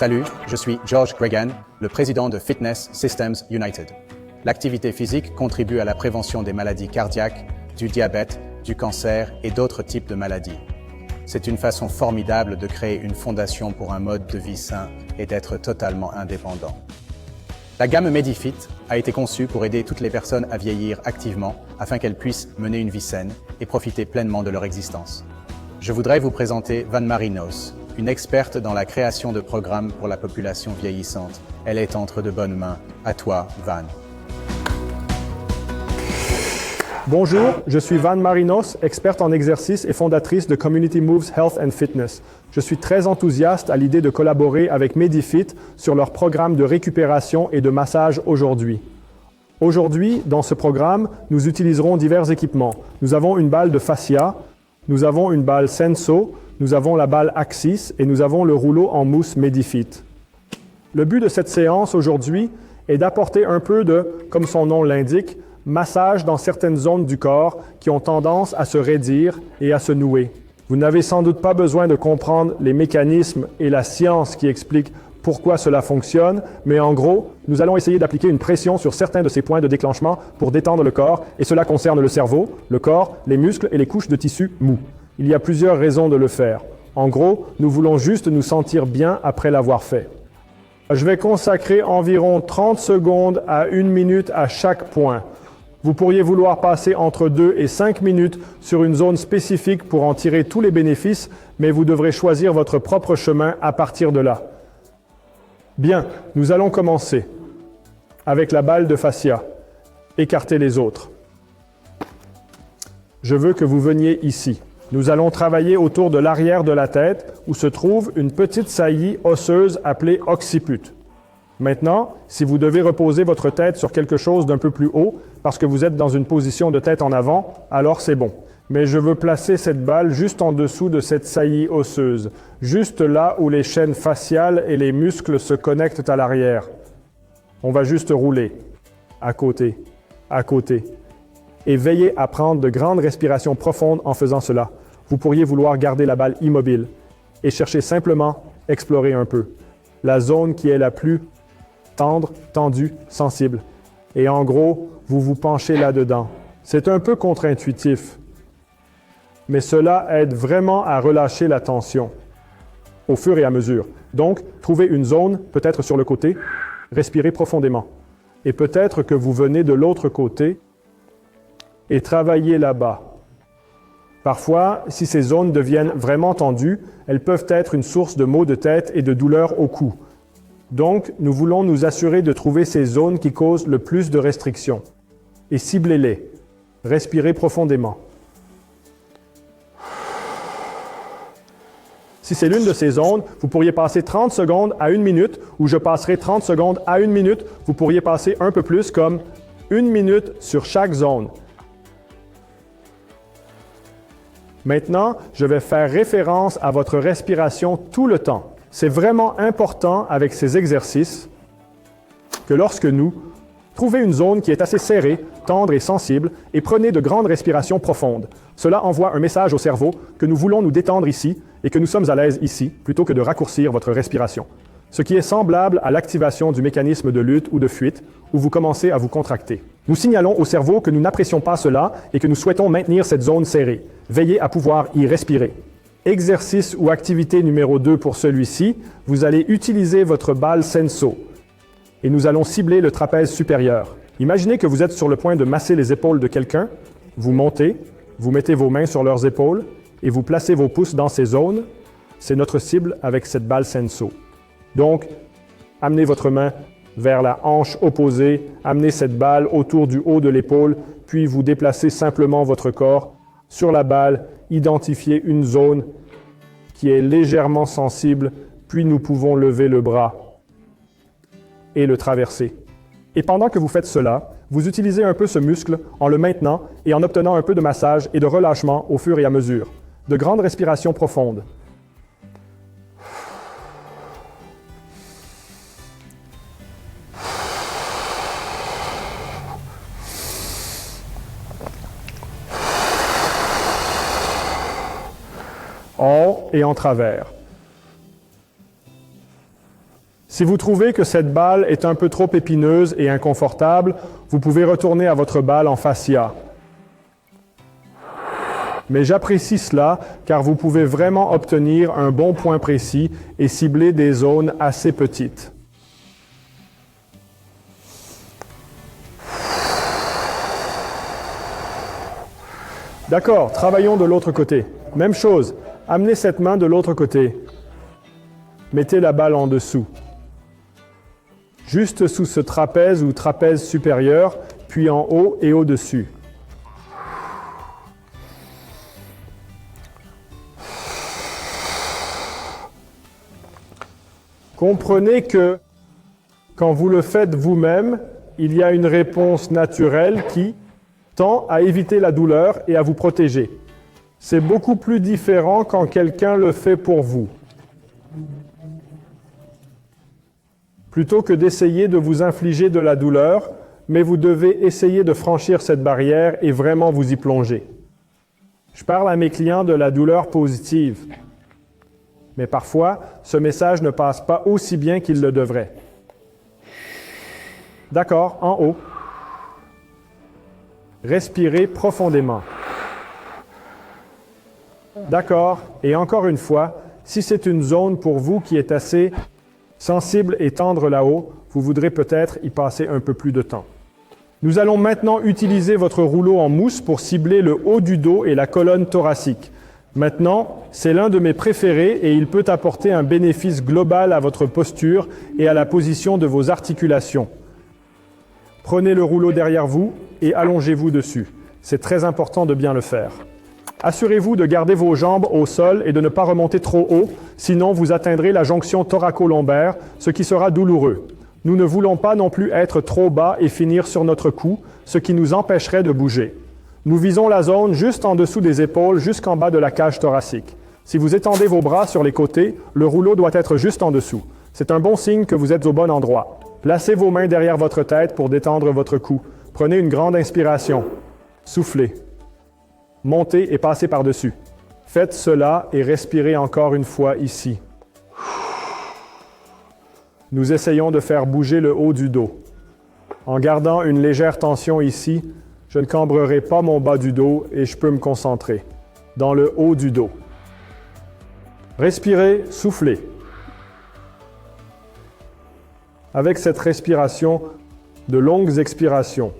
Salut, je suis George Gregan, le président de Fitness Systems United. L'activité physique contribue à la prévention des maladies cardiaques, du diabète, du cancer et d'autres types de maladies. C'est une façon formidable de créer une fondation pour un mode de vie sain et d'être totalement indépendant. La gamme Medifit a été conçue pour aider toutes les personnes à vieillir activement afin qu'elles puissent mener une vie saine et profiter pleinement de leur existence. Je voudrais vous présenter Van Marinos, une experte dans la création de programmes pour la population vieillissante. Elle est entre de bonnes mains. À toi, Van. Bonjour, je suis Van Marinos, experte en exercice et fondatrice de Community Moves Health and Fitness. Je suis très enthousiaste à l'idée de collaborer avec Medifit sur leur programme de récupération et de massage aujourd'hui. Aujourd'hui, dans ce programme, nous utiliserons divers équipements. Nous avons une balle de fascia, nous avons une balle Senso, nous avons la balle Axis et nous avons le rouleau en mousse Medifit. Le but de cette séance aujourd'hui est d'apporter un peu de, comme son nom l'indique, massage dans certaines zones du corps qui ont tendance à se raidir et à se nouer. Vous n'avez sans doute pas besoin de comprendre les mécanismes et la science qui expliquent pourquoi cela fonctionne, mais en gros, nous allons essayer d'appliquer une pression sur certains de ces points de déclenchement pour détendre le corps, et cela concerne le cerveau, le corps, les muscles et les couches de tissu mous. Il y a plusieurs raisons de le faire. En gros, nous voulons juste nous sentir bien après l'avoir fait. Je vais consacrer environ 30 secondes à 1 minute à chaque point. Vous pourriez vouloir passer entre 2 et 5 minutes sur une zone spécifique pour en tirer tous les bénéfices, mais vous devrez choisir votre propre chemin à partir de là. Bien, nous allons commencer avec la balle de fascia. Écartez les autres. Je veux que vous veniez ici. Nous allons travailler autour de l'arrière de la tête où se trouve une petite saillie osseuse appelée occiput. Maintenant, si vous devez reposer votre tête sur quelque chose d'un peu plus haut, parce que vous êtes dans une position de tête en avant, alors c'est bon. Mais je veux placer cette balle juste en dessous de cette saillie osseuse, juste là où les chaînes faciales et les muscles se connectent à l'arrière. On va juste rouler, à côté, et veillez à prendre de grandes respirations profondes en faisant cela. Vous pourriez vouloir garder la balle immobile et chercher simplement explorer un peu la zone qui est la plus tendre, tendue, sensible. Et en gros, vous vous penchez là-dedans. C'est un peu contre-intuitif, mais cela aide vraiment à relâcher la tension au fur et à mesure. Donc, trouvez une zone, peut-être sur le côté, respirez profondément. Et peut-être que vous venez de l'autre côté et travaillez là-bas. Parfois, si ces zones deviennent vraiment tendues, elles peuvent être une source de maux de tête et de douleurs au cou. Donc, nous voulons nous assurer de trouver ces zones qui causent le plus de restrictions et ciblez-les. Respirez profondément. Si c'est l'une de ces zones, vous pourriez passer 30 secondes à 1 minute ou je passerai 30 secondes à 1 minute. Vous pourriez passer un peu plus comme 1 minute sur chaque zone. Maintenant, je vais faire référence à votre respiration tout le temps. C'est vraiment important avec ces exercices que lorsque nous trouvez une zone qui est assez serrée, tendre et sensible et prenez de grandes respirations profondes. Cela envoie un message au cerveau que nous voulons nous détendre ici et que nous sommes à l'aise ici plutôt que de raccourcir votre respiration. Ce qui est semblable à l'activation du mécanisme de lutte ou de fuite où vous commencez à vous contracter. Nous signalons au cerveau que nous n'apprécions pas cela et que nous souhaitons maintenir cette zone serrée. Veillez à pouvoir y respirer. Exercice ou activité numéro 2 pour celui-ci, vous allez utiliser votre balle Senso et nous allons cibler le trapèze supérieur. Imaginez que vous êtes sur le point de masser les épaules de quelqu'un, vous montez, vous mettez vos mains sur leurs épaules et vous placez vos pouces dans ces zones. C'est notre cible avec cette balle Senso. Donc, amenez votre main vers la hanche opposée, amenez cette balle autour du haut de l'épaule, puis vous déplacez simplement votre corps sur la balle, identifiez une zone qui est légèrement sensible, puis nous pouvons lever le bras et le traverser. Et pendant que vous faites cela, vous utilisez un peu ce muscle en le maintenant et en obtenant un peu de massage et de relâchement au fur et à mesure. De grandes respirations profondes. En haut et en travers. Si vous trouvez que cette balle est un peu trop épineuse et inconfortable, vous pouvez retourner à votre balle en fascia. Mais j'apprécie cela car vous pouvez vraiment obtenir un bon point précis et cibler des zones assez petites. D'accord, travaillons de l'autre côté. Même chose, amenez cette main de l'autre côté. Mettez la balle en dessous. Juste sous ce trapèze ou trapèze supérieur, puis en haut et au-dessus. Comprenez que quand vous le faites vous-même, il y a une réponse naturelle qui tend à éviter la douleur et à vous protéger. C'est beaucoup plus différent quand quelqu'un le fait pour vous. Plutôt que d'essayer de vous infliger de la douleur, mais vous devez essayer de franchir cette barrière et vraiment vous y plonger. Je parle à mes clients de la douleur positive. Mais parfois, ce message ne passe pas aussi bien qu'il le devrait. D'accord, en haut. Respirez profondément. D'accord, et encore une fois, si c'est une zone pour vous qui est assez sensible et tendre là-haut, vous voudrez peut-être y passer un peu plus de temps. Nous allons maintenant utiliser votre rouleau en mousse pour cibler le haut du dos et la colonne thoracique. Maintenant, c'est l'un de mes préférés et il peut apporter un bénéfice global à votre posture et à la position de vos articulations. Prenez le rouleau derrière vous et allongez-vous dessus. C'est très important de bien le faire. Assurez-vous de garder vos jambes au sol et de ne pas remonter trop haut, sinon vous atteindrez la jonction thoraco-lombaire, ce qui sera douloureux. Nous ne voulons pas non plus être trop bas et finir sur notre cou, ce qui nous empêcherait de bouger. Nous visons la zone juste en dessous des épaules, jusqu'en bas de la cage thoracique. Si vous étendez vos bras sur les côtés, le rouleau doit être juste en dessous. C'est un bon signe que vous êtes au bon endroit. Placez vos mains derrière votre tête pour détendre votre cou. Prenez une grande inspiration. Soufflez. Montez et passez par-dessus. Faites cela et respirez encore une fois ici. Nous essayons de faire bouger le haut du dos. En gardant une légère tension ici, je ne cambrerai pas mon bas du dos et je peux me concentrer dans le haut du dos. Respirez, soufflez. Avec cette respiration, de longues expirations.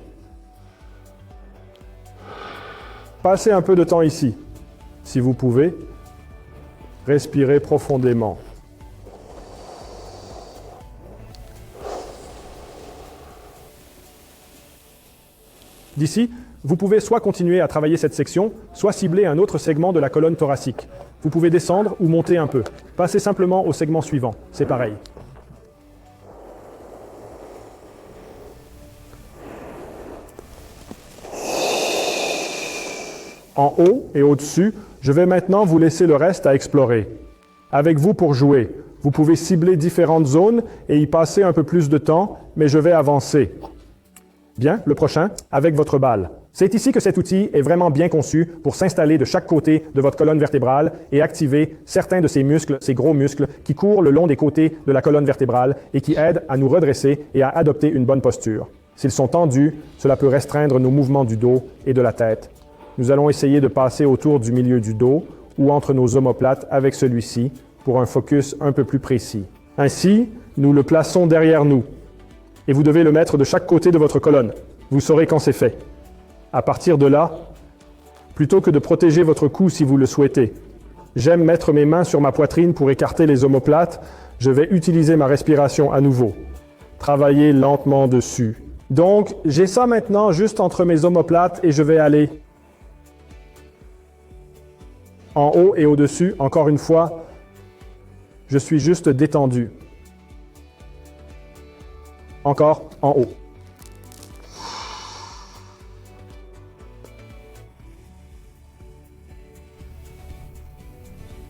Passez un peu de temps ici, si vous pouvez. Respirez profondément. D'ici, vous pouvez soit continuer à travailler cette section, soit cibler un autre segment de la colonne thoracique. Vous pouvez descendre ou monter un peu. Passez simplement au segment suivant, c'est pareil. En haut et au-dessus, je vais maintenant vous laisser le reste à explorer. Avec vous pour jouer, vous pouvez cibler différentes zones et y passer un peu plus de temps, mais je vais avancer. Bien, le prochain, avec votre balle. C'est ici que cet outil est vraiment bien conçu pour s'installer de chaque côté de votre colonne vertébrale et activer certains de ces muscles, ces gros muscles qui courent le long des côtés de la colonne vertébrale et qui aident à nous redresser et à adopter une bonne posture. S'ils sont tendus, cela peut restreindre nos mouvements du dos et de la tête. Nous allons essayer de passer autour du milieu du dos ou entre nos omoplates avec celui-ci pour un focus un peu plus précis. Ainsi, nous le plaçons derrière nous et vous devez le mettre de chaque côté de votre colonne. Vous saurez quand c'est fait. À partir de là, plutôt que de protéger votre cou si vous le souhaitez, j'aime mettre mes mains sur ma poitrine pour écarter les omoplates. Je vais utiliser ma respiration à nouveau. Travailler lentement dessus. Donc, j'ai ça maintenant juste entre mes omoplates et je vais aller en haut et au-dessus. Encore une fois, je suis juste détendu. Encore en haut.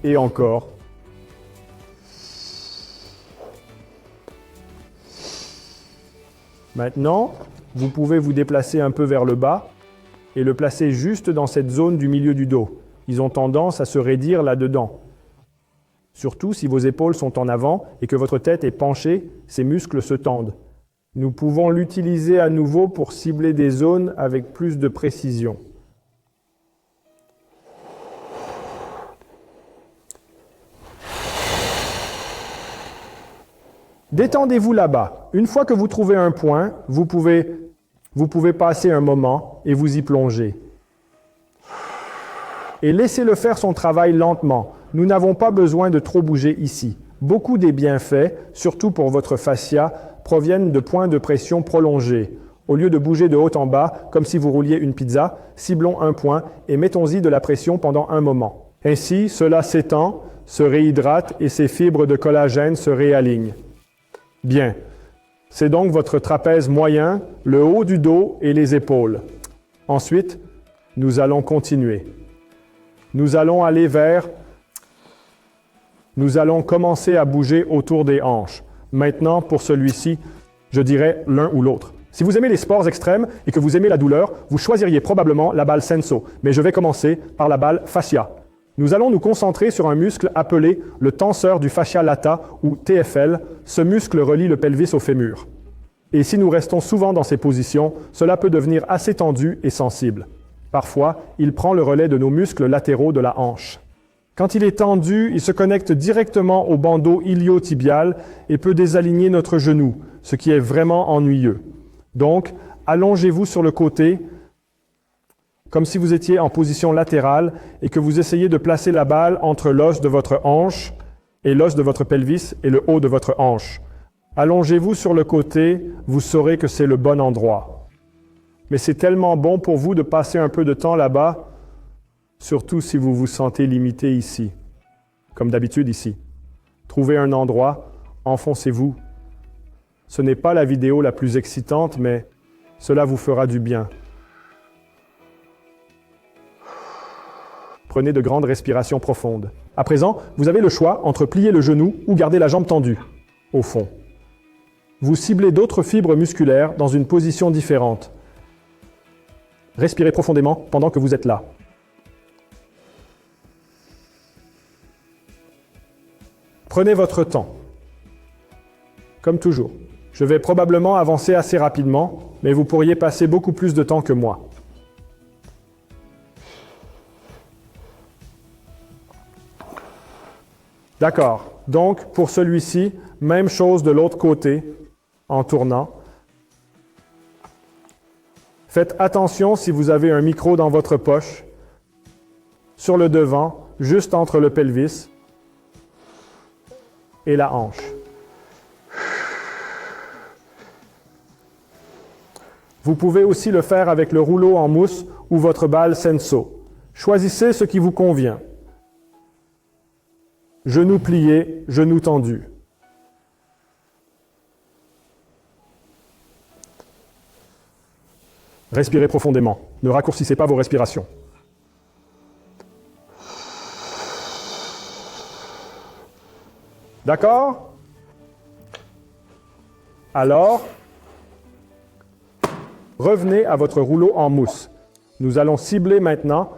Et encore. Maintenant, vous pouvez vous déplacer un peu vers le bas et le placer juste dans cette zone du milieu du dos. Ils ont tendance à se raidir là-dedans. Surtout si vos épaules sont en avant et que votre tête est penchée, ces muscles se tendent. Nous pouvons l'utiliser à nouveau pour cibler des zones avec plus de précision. Détendez-vous là-bas. Une fois que vous trouvez un point, vous pouvez passer un moment et vous y plonger. Et laissez-le faire son travail lentement. Nous n'avons pas besoin de trop bouger ici. Beaucoup des bienfaits, surtout pour votre fascia, proviennent de points de pression prolongés. Au lieu de bouger de haut en bas, comme si vous rouliez une pizza, ciblons un point et mettons-y de la pression pendant un moment. Ainsi, cela s'étend, se réhydrate et ces fibres de collagène se réalignent. Bien. C'est donc votre trapèze moyen, le haut du dos et les épaules. Ensuite, nous allons continuer. Nous allons commencer à bouger autour des hanches. Maintenant, pour celui-ci, je dirais l'un ou l'autre. Si vous aimez les sports extrêmes et que vous aimez la douleur, vous choisiriez probablement la balle Senso, mais je vais commencer par la balle fascia. Nous allons nous concentrer sur un muscle appelé le tenseur du fascia lata ou TFL. Ce muscle relie le pelvis au fémur. Et si nous restons souvent dans ces positions, cela peut devenir assez tendu et sensible. Parfois, il prend le relais de nos muscles latéraux de la hanche. Quand il est tendu, il se connecte directement au bandeau iliotibial et peut désaligner notre genou, ce qui est vraiment ennuyeux. Donc, allongez-vous sur le côté, comme si vous étiez en position latérale et que vous essayez de placer la balle entre l'os de votre hanche et l'os de votre pelvis et le haut de votre hanche. Allongez-vous sur le côté, vous saurez que c'est le bon endroit. Mais c'est tellement bon pour vous de passer un peu de temps là-bas, surtout si vous vous sentez limité ici, comme d'habitude ici. Trouvez un endroit, enfoncez-vous. Ce n'est pas la vidéo la plus excitante, mais cela vous fera du bien. Prenez de grandes respirations profondes. À présent, vous avez le choix entre plier le genou ou garder la jambe tendue, au fond. Vous ciblez d'autres fibres musculaires dans une position différente. Respirez profondément pendant que vous êtes là. Prenez votre temps. Comme toujours. Je vais probablement avancer assez rapidement, mais vous pourriez passer beaucoup plus de temps que moi. D'accord. Donc, pour celui-ci, même chose de l'autre côté, en tournant. Faites attention si vous avez un micro dans votre poche, sur le devant, juste entre le pelvis et la hanche. Vous pouvez aussi le faire avec le rouleau en mousse ou votre balle Senso. Choisissez ce qui vous convient. Genoux pliés, genoux tendus. Respirez profondément. Ne raccourcissez pas vos respirations. D'accord? Alors, revenez à votre rouleau en mousse. Nous allons cibler maintenant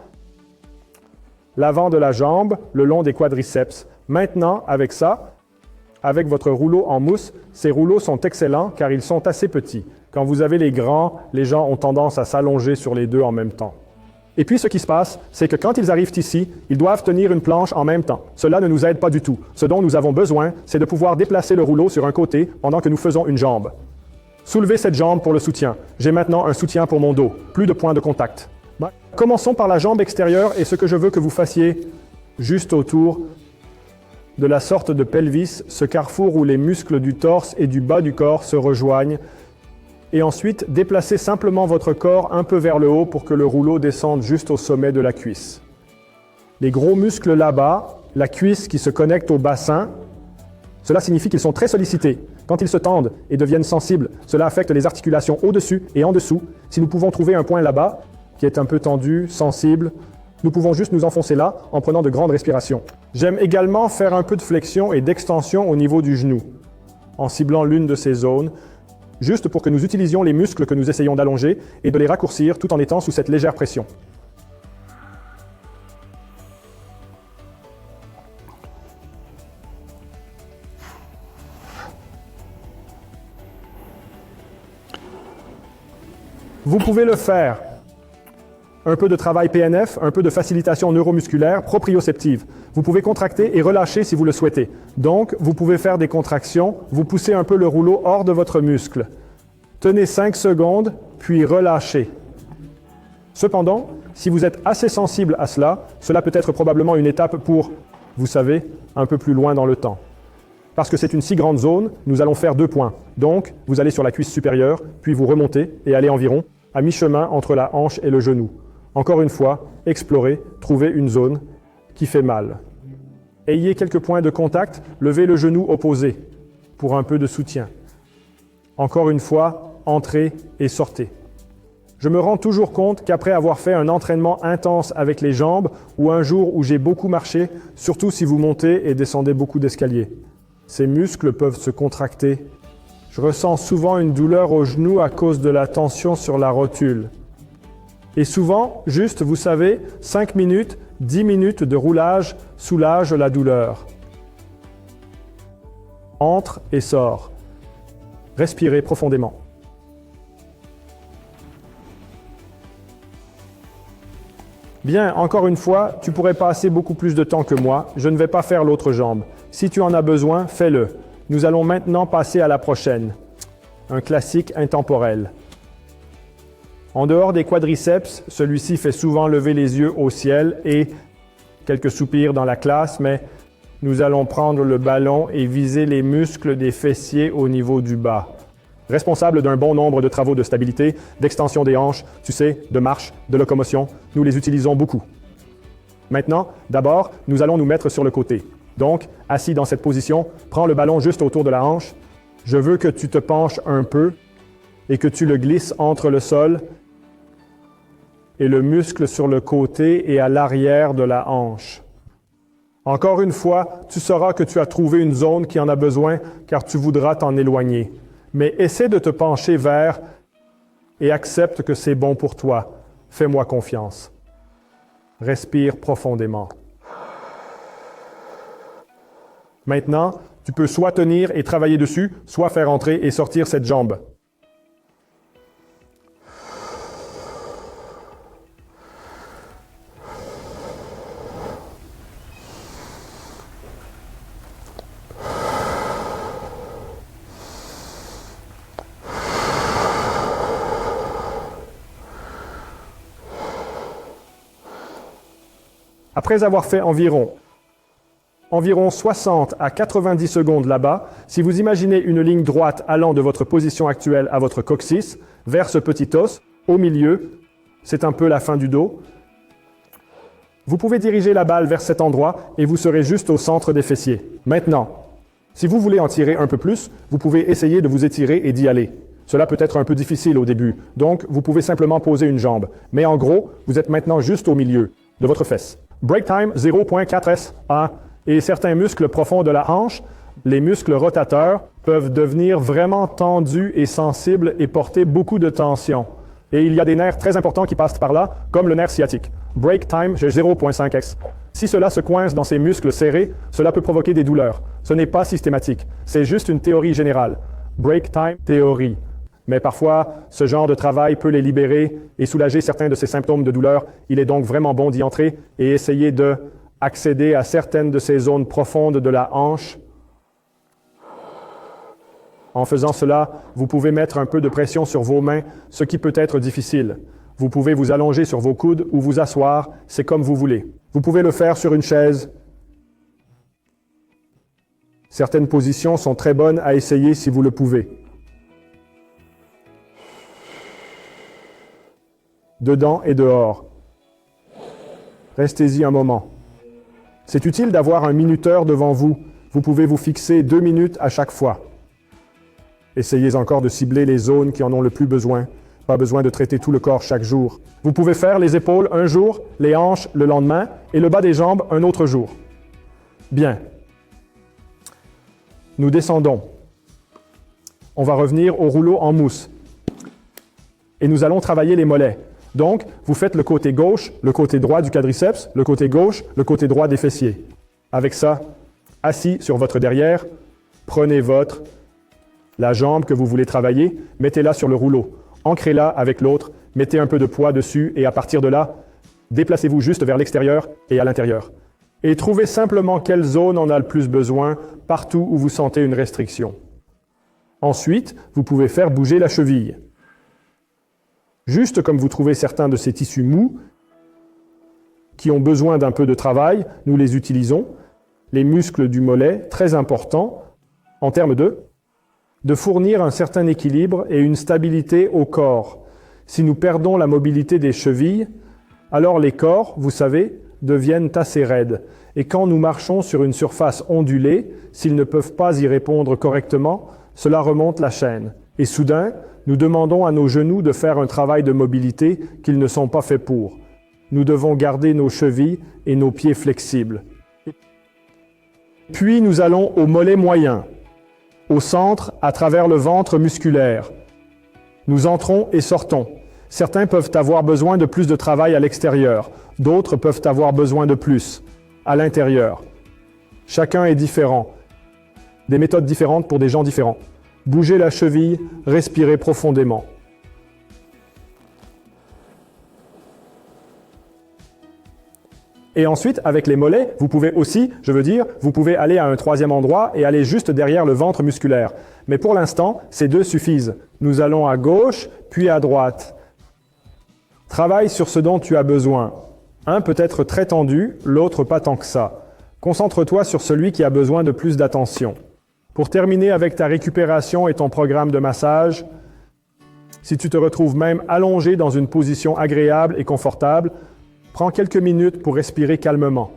l'avant de la jambe le long des quadriceps. Maintenant, avec ça, avec votre rouleau en mousse, ces rouleaux sont excellents car ils sont assez petits. Quand vous avez les grands, les gens ont tendance à s'allonger sur les deux en même temps. Et puis ce qui se passe, c'est que quand ils arrivent ici, ils doivent tenir une planche en même temps. Cela ne nous aide pas du tout. Ce dont nous avons besoin, c'est de pouvoir déplacer le rouleau sur un côté pendant que nous faisons une jambe. Soulevez cette jambe pour le soutien. J'ai maintenant un soutien pour mon dos. Plus de points de contact. Commençons par la jambe extérieure et ce que je veux que vous fassiez juste autour de la sorte de pelvis, ce carrefour où les muscles du torse et du bas du corps se rejoignent. Et ensuite, déplacez simplement votre corps un peu vers le haut pour que le rouleau descende juste au sommet de la cuisse. Les gros muscles là-bas, la cuisse qui se connecte au bassin, cela signifie qu'ils sont très sollicités. Quand ils se tendent et deviennent sensibles, cela affecte les articulations au-dessus et en dessous. Si nous pouvons trouver un point là-bas, qui est un peu tendu, sensible, nous pouvons juste nous enfoncer là en prenant de grandes respirations. J'aime également faire un peu de flexion et d'extension au niveau du genou, en ciblant l'une de ces zones, juste pour que nous utilisions les muscles que nous essayons d'allonger et de les raccourcir tout en étant sous cette légère pression. Vous pouvez le faire. Un peu de travail PNF, un peu de facilitation neuromusculaire proprioceptive. Vous pouvez contracter et relâcher si vous le souhaitez. Donc, vous pouvez faire des contractions, vous poussez un peu le rouleau hors de votre muscle. Tenez 5 secondes, puis relâchez. Cependant, si vous êtes assez sensible à cela, cela peut être probablement une étape pour, vous savez, un peu plus loin dans le temps. Parce que c'est une si grande zone, nous allons faire 2 points. Donc, vous allez sur la cuisse supérieure, puis vous remontez et allez environ à mi-chemin entre la hanche et le genou. Encore une fois, explorez, trouvez une zone qui fait mal. Ayez quelques points de contact, levez le genou opposé pour un peu de soutien. Encore une fois, entrez et sortez. Je me rends toujours compte qu'après avoir fait un entraînement intense avec les jambes ou un jour où j'ai beaucoup marché, surtout si vous montez et descendez beaucoup d'escaliers, ces muscles peuvent se contracter. Je ressens souvent une douleur au genou à cause de la tension sur la rotule. Et souvent, juste, vous savez, 5 minutes, 10 minutes de roulage soulagent la douleur. Entre et sors. Respirez profondément. Bien, encore une fois, tu pourrais passer beaucoup plus de temps que moi. Je ne vais pas faire l'autre jambe. Si tu en as besoin, fais-le. Nous allons maintenant passer à la prochaine. Un classique intemporel. En dehors des quadriceps, celui-ci fait souvent lever les yeux au ciel et quelques soupirs dans la classe, mais nous allons prendre le ballon et viser les muscles des fessiers au niveau du bas. Responsable d'un bon nombre de travaux de stabilité, d'extension des hanches, tu sais, de marche, de locomotion, nous les utilisons beaucoup. Maintenant, d'abord, nous allons nous mettre sur le côté. Donc, assis dans cette position, prends le ballon juste autour de la hanche. Je veux que tu te penches un peu et que tu le glisses entre le sol et le muscle sur le côté et à l'arrière de la hanche. Encore une fois, tu sauras que tu as trouvé une zone qui en a besoin car tu voudras t'en éloigner. Mais essaie de te pencher vers et accepte que c'est bon pour toi. Fais-moi confiance. Respire profondément. Maintenant, tu peux soit tenir et travailler dessus, soit faire entrer et sortir cette jambe. Après avoir fait environ 60 à 90 secondes là-bas, si vous imaginez une ligne droite allant de votre position actuelle à votre coccyx, vers ce petit os, au milieu, c'est un peu la fin du dos, vous pouvez diriger la balle vers cet endroit et vous serez juste au centre des fessiers. Maintenant, si vous voulez en tirer un peu plus, vous pouvez essayer de vous étirer et d'y aller. Cela peut être un peu difficile au début, donc vous pouvez simplement poser une jambe. Mais en gros, vous êtes maintenant juste au milieu de votre fesse. Break time 0.4S1. Et certains muscles profonds de la hanche, les muscles rotateurs, peuvent devenir vraiment tendus et sensibles et porter beaucoup de tension. Et il y a des nerfs très importants qui passent par là, comme le nerf sciatique. Break time 0.5S. Si cela se coince dans ces muscles serrés, cela peut provoquer des douleurs. Ce n'est pas systématique, c'est juste une théorie générale. Break time théorie. Mais parfois, ce genre de travail peut les libérer et soulager certains de ces symptômes de douleur. Il est donc vraiment bon d'y entrer et essayer de accéder à certaines de ces zones profondes de la hanche. En faisant cela, vous pouvez mettre un peu de pression sur vos mains, ce qui peut être difficile. Vous pouvez vous allonger sur vos coudes ou vous asseoir, c'est comme vous voulez. Vous pouvez le faire sur une chaise. Certaines positions sont très bonnes à essayer si vous le pouvez. Dedans et dehors. Restez-y un moment. C'est utile d'avoir un minuteur devant vous. Vous pouvez vous fixer 2 minutes à chaque fois. Essayez encore de cibler les zones qui en ont le plus besoin. Pas besoin de traiter tout le corps chaque jour. Vous pouvez faire les épaules un jour, les hanches le lendemain et le bas des jambes un autre jour. Bien. Nous descendons. On va revenir au rouleau en mousse. Et nous allons travailler les mollets. Donc, vous faites le côté gauche, le côté droit du quadriceps, le côté gauche, le côté droit des fessiers. Avec ça, assis sur votre derrière, prenez la jambe que vous voulez travailler, mettez-la sur le rouleau. ancrez-la avec l'autre, mettez un peu de poids dessus et à partir de là, déplacez-vous juste vers l'extérieur et à l'intérieur. Et trouvez simplement quelle zone en a le plus besoin partout où vous sentez une restriction. Ensuite, vous pouvez faire bouger la cheville. Juste comme vous trouvez certains de ces tissus mous qui ont besoin d'un peu de travail, nous les utilisons. Les muscles du mollet, très importants en termes de fournir un certain équilibre et une stabilité au corps. Si nous perdons la mobilité des chevilles, alors les corps, vous savez, deviennent assez raides. Et quand nous marchons sur une surface ondulée, s'ils ne peuvent pas y répondre correctement, cela remonte la chaîne. Et soudain, nous demandons à nos genoux de faire un travail de mobilité qu'ils ne sont pas faits pour. Nous devons garder nos chevilles et nos pieds flexibles. Puis nous allons au mollet moyen, au centre, à travers le ventre musculaire. Nous entrons et sortons. Certains peuvent avoir besoin de plus de travail à l'extérieur, d'autres peuvent avoir besoin de plus à l'intérieur. Chacun est différent. Des méthodes différentes pour des gens différents. Bougez la cheville, respirez profondément. Et ensuite, avec les mollets, vous pouvez aussi, vous pouvez aller à un troisième endroit et aller juste derrière le ventre musculaire. Mais pour l'instant, ces deux suffisent. Nous allons à gauche, puis à droite. Travaille sur ce dont tu as besoin. Un peut être très tendu, l'autre pas tant que ça. Concentre-toi sur celui qui a besoin de plus d'attention. Pour terminer avec ta récupération et ton programme de massage, si tu te retrouves même allongé dans une position agréable et confortable, prends quelques minutes pour respirer calmement.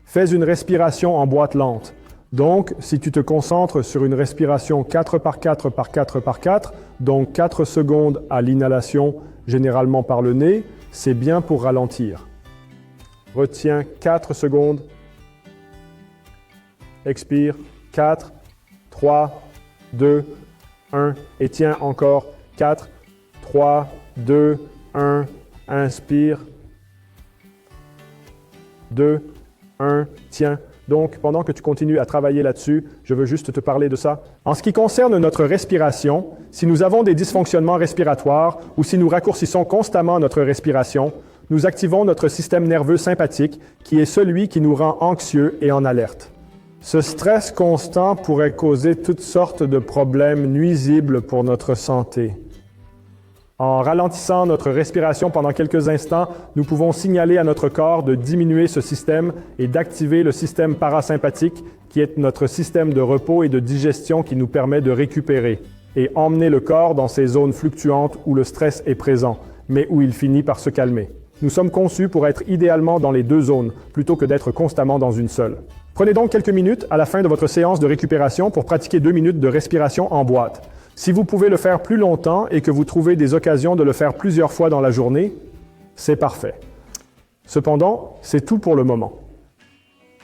Fais une respiration en boîte lente. Donc, si tu te concentres sur une respiration 4 par 4 par 4 par 4, donc 4 secondes à l'inhalation, généralement par le nez, c'est bien pour ralentir. Retiens 4 secondes. Expire. 4, 3, 2, 1. Et tiens encore. 4, 3, 2, 1. Inspire. 2, 1, tiens. Donc, pendant que tu continues à travailler là-dessus, je veux juste te parler de ça. En ce qui concerne notre respiration, si nous avons des dysfonctionnements respiratoires ou si nous raccourcissons constamment notre respiration, nous activons notre système nerveux sympathique qui est celui qui nous rend anxieux et en alerte. Ce stress constant pourrait causer toutes sortes de problèmes nuisibles pour notre santé. En ralentissant notre respiration pendant quelques instants, nous pouvons signaler à notre corps de diminuer ce système et d'activer le système parasympathique qui est notre système de repos et de digestion qui nous permet de récupérer et emmener le corps dans ces zones fluctuantes où le stress est présent, mais où il finit par se calmer. Nous sommes conçus pour être idéalement dans les deux zones, plutôt que d'être constamment dans une seule. Prenez donc quelques minutes à la fin de votre séance de récupération pour pratiquer 2 minutes de respiration en boîte. Si vous pouvez le faire plus longtemps et que vous trouvez des occasions de le faire plusieurs fois dans la journée, c'est parfait. Cependant, c'est tout pour le moment.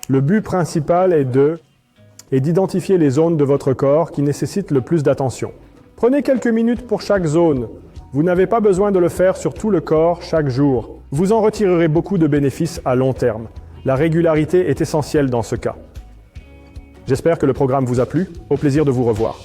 Le but principal est d'identifier les zones de votre corps qui nécessitent le plus d'attention. Prenez quelques minutes pour chaque zone. Vous n'avez pas besoin de le faire sur tout le corps chaque jour. Vous en retirerez beaucoup de bénéfices à long terme. La régularité est essentielle dans ce cas. J'espère que le programme vous a plu. Au plaisir de vous revoir.